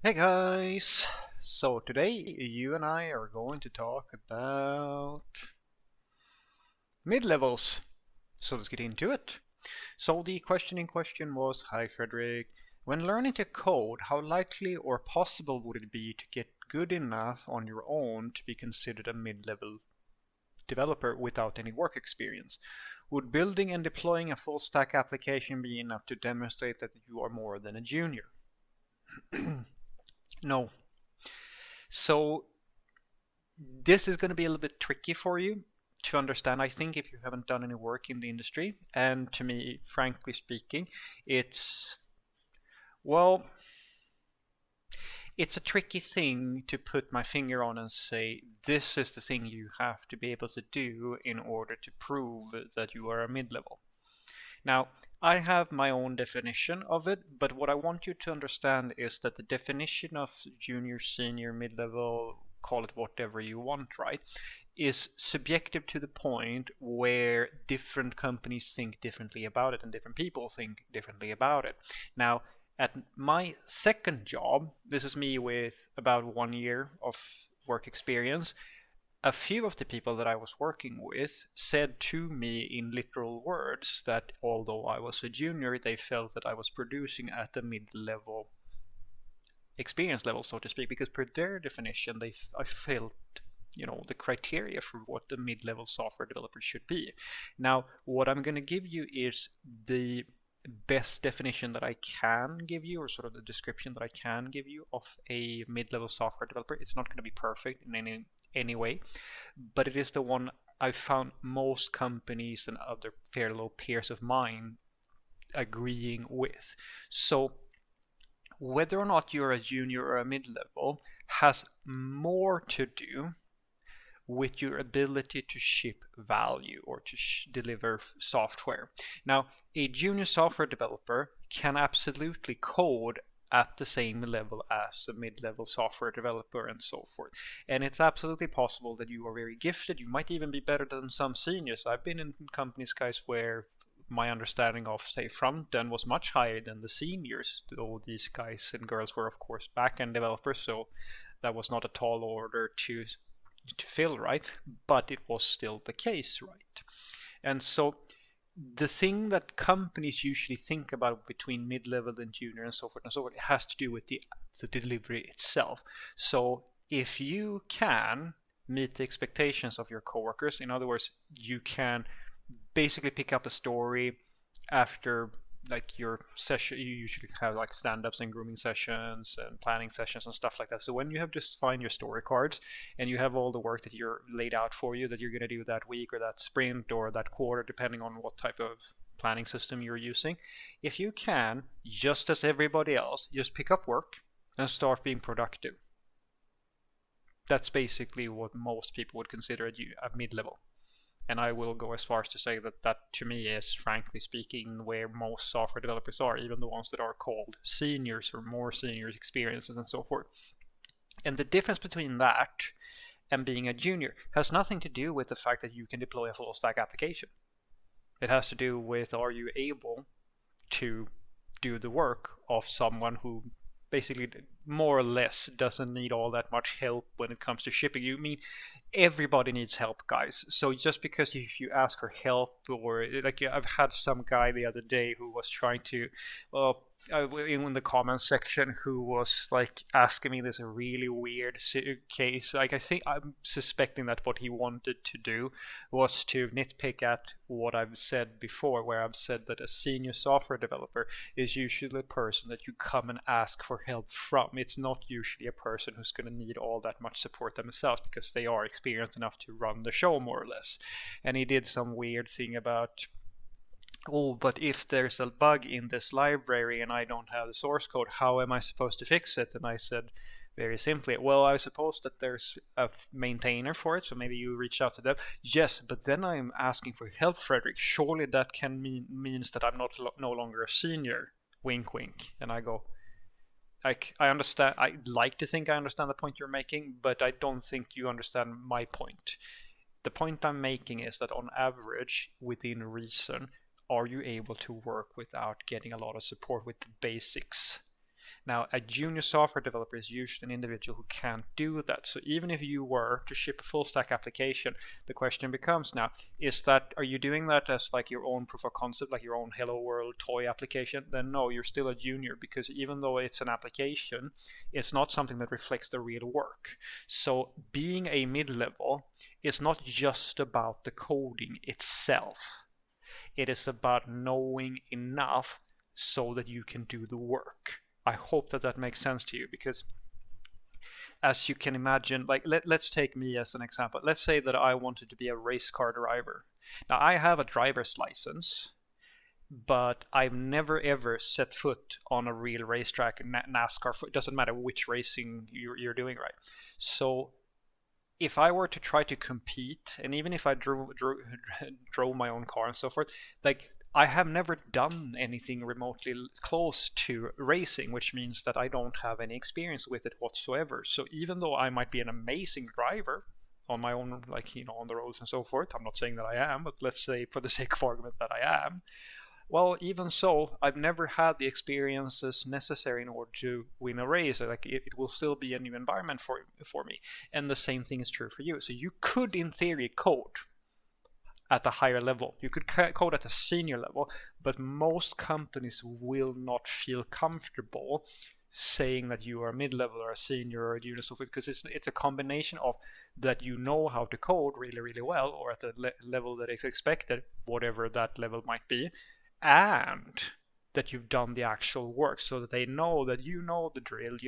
Hey guys! So today you and I are going to talk about mid-levels. So let's get into it. So the question in question was, hi Frederick, when learning to code, how likely or possible would it be to get good enough on your own to be considered a mid-level developer without any work experience? Would building and deploying a full stack application be enough to demonstrate that you are more than a junior? No. So this is going to be a little bit tricky for you to understand, I think, if you haven't done any work in the industry. And to me, frankly speaking, it's, well, it's a tricky thing to put my finger on and say, this is the thing you have to be able to do in order to prove that you are a mid level. Now, I have my own definition of it, but what I want you to understand is that the definition of junior, senior, mid level, call it whatever you want, right, is subjective to the point where different companies think differently about it and different people think differently about it. Now, at my second job, this is me with about 1 year of work experience, a few of the people that I was working with said to me in literal words that although I was a junior, they felt that I was producing at a mid-level experience level, so to speak, because per their definition, I felt the criteria for what the mid-level software developer should be. Now, what I'm going to give you is the best definition that I can give you, or sort of the description that I can give you of a mid-level software developer. It's not going to be perfect in any way, but it is the one I've found most companies and other fair low peers of mine agreeing with. So whether or not you're a junior or a mid-level has more to do with your ability to ship value or to deliver software. Now, a junior software developer can absolutely code at the same level as a mid-level software developer and so forth. And it's absolutely possible that you are very gifted. You might even be better than some seniors. I've been in companies, guys, where my understanding of, say, front end was much higher than the seniors. Though these guys and girls were, of course, back-end developers, so that was not a tall order to fill, right? But it was still the case, right? And so the thing that companies usually think about between mid-level and junior and so forth, it has to do with the delivery itself. So if you can meet the expectations of your coworkers, in other words, you can basically pick up a story after like your session. You usually have like stand-ups and grooming sessions and planning sessions and stuff like that. So when you have just find your story cards and you have all the work that you're laid out for you that you're going to do that week or that sprint or that quarter, depending on what type of planning system you're using, if you can, just as everybody else, just pick up work and start being productive. That's basically what most people would consider a mid-level. And I will go as far as to say that that to me is, frankly speaking, where most software developers are, even the ones that are called seniors or more seniors experiences and so forth. And the difference between that and being a junior has nothing to do with the fact that you can deploy a full stack application. It has to do with, are you able to do the work of someone who basically more or less doesn't need all that much help when it comes to shipping. You mean everybody needs help, guys. So just because if you ask for help, or like I've had some guy the other day who was trying to, well, in the comments section, who was like asking me this really weird case. Like I think I'm suspecting that what he wanted to do was to nitpick at what I've said before, where I've said that a senior software developer is usually a person that you come and ask for help from. It's not usually a person who's going to need all that much support themselves because they are experienced enough to run the show more or less. And he did some weird thing about, oh, but if there's a bug in this library and I don't have the source code, how am I supposed to fix it? And I said very simply, well, I suppose that there's a maintainer for it, so maybe you reach out to them. Yes, but then I'm asking for help, Frederick. Surely that can means that I'm not no longer a senior. Wink, wink. And I go, I understand. I like to think I understand the point you're making, but I don't think you understand my point. The point I'm making is that on average, within reason, are you able to work without getting a lot of support with the basics? Now, a junior software developer is usually an individual who can't do that. So even if you were to ship a full stack application, the question becomes now, are you doing that as like your own proof of concept, like your own Hello World toy application? Then no, you're still a junior, because even though it's an application, it's not something that reflects the real work. So being a mid-level is not just about the coding itself. It is about knowing enough so that you can do the work. I hope that makes sense to you, because as you can imagine, like let's take me as an example. Let's say that I wanted to be a race car driver. Now, I have a driver's license, but I've never ever set foot on a real racetrack, NASCAR. It doesn't matter which racing you're doing, right? So if I were to try to compete, and even if I drove my own car and so forth, like, I have never done anything remotely close to racing, which means that I don't have any experience with it whatsoever. So even though I might be an amazing driver on my own, like, on the roads and so forth, I'm not saying that I am, but let's say for the sake of argument that I am. Well, even so, I've never had the experiences necessary in order to win a race. Like, it will still be a new environment for me. And the same thing is true for you. So you could, in theory, code at a higher level. You could code at a senior level, but most companies will not feel comfortable saying that you are a mid-level or a senior or a junior, so forth, because it's a combination of that you know how to code really, really well, or at the level that is expected, whatever that level might be, and that you've done the actual work, so that they know that you know the drill,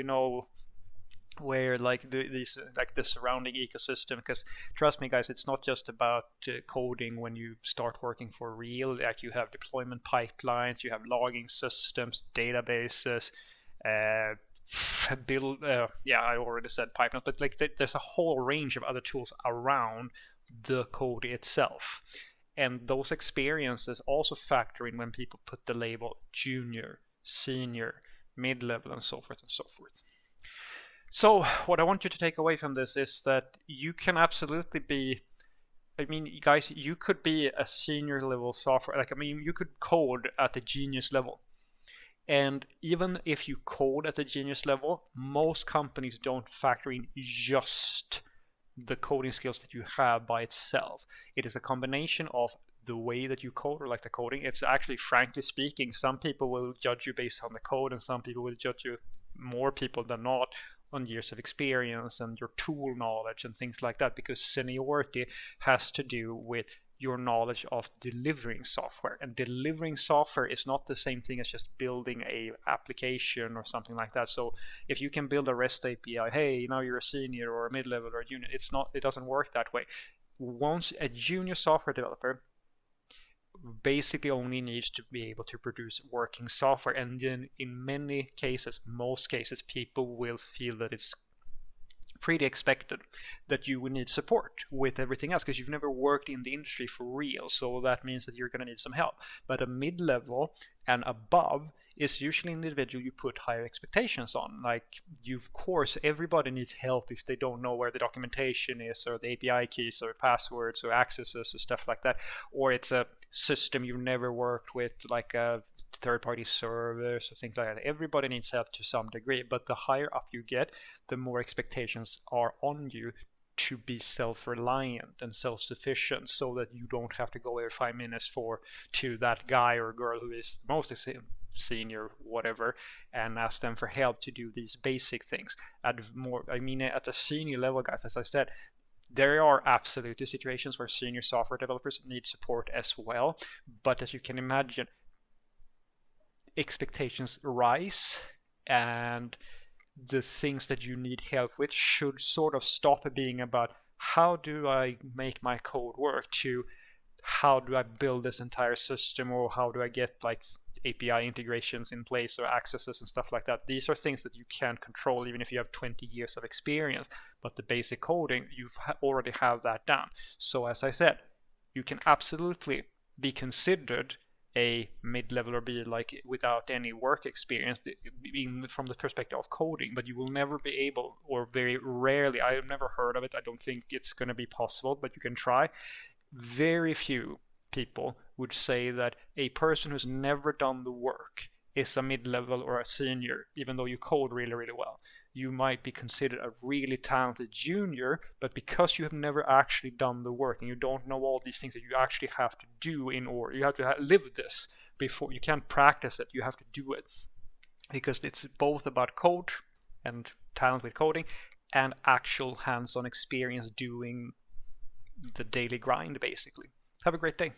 where like the surrounding ecosystem. Because trust me, guys, it's not just about coding when you start working for real. Like, you have deployment pipelines, you have logging systems, databases, I already said pipelines, but like there's a whole range of other tools around the code itself. And those experiences also factor in when people put the label junior, senior, mid-level, and so forth and so forth. So what I want you to take away from this is that you can absolutely be, guys, you could be a senior level software, you could code at the genius level. And even if you code at the genius level, most companies don't factor in just the coding skills that you have by itself. It is a combination of the way that you code, or like the coding. It's actually, frankly speaking, some people will judge you based on the code, and some people will judge you, more people than not, on years of experience and your tool knowledge and things like that, because seniority has to do with your knowledge of delivering software. And delivering software is not the same thing as just building a application or something like that. So if you can build a REST API, hey, now you're a senior or a mid-level or a junior, it doesn't work that way. Once a junior software developer basically only needs to be able to produce working software, and then in many cases, most cases, people will feel that it's pretty expected that you will need support with everything else, because you've never worked in the industry for real. So that means that you're going to need some help. But a mid-level and above is usually an individual you put higher expectations on. Like, of course, everybody needs help if they don't know where the documentation is, or the API keys, or passwords, or accesses, or stuff like that. Or it's a system you've never worked with, like a third-party servers or things like that. Everybody needs help to some degree, but the higher up you get, the more expectations are on you to be self-reliant and self-sufficient, so that you don't have to go every 5 minutes to that guy or girl who is most senior, whatever, and ask them for help to do these basic things. At the senior level, guys, as I said, there are absolutely situations where senior software developers need support as well, but as you can imagine, expectations rise, and the things that you need help with should sort of stop being about how do I make my code work to how do I build this entire system, or how do I get like API integrations in place or accesses and stuff like that. These are things that you can't control even if you have 20 years of experience, but the basic coding, you already have that done. So as I said, you can absolutely be considered a mid-level or be like without any work experience from the perspective of coding, but you will never be able, or very rarely, I've never heard of it, I don't think it's going to be possible, but you can try. Very few people would say that a person who's never done the work is a mid-level or a senior, even though you code really, really well. You might be considered a really talented junior, but because you have never actually done the work and you don't know all these things that you actually have to do in order, you have to live this before, you can't practice it, you have to do it. Because it's both about code and talent with coding and actual hands-on experience doing the daily grind, basically. Have a great day.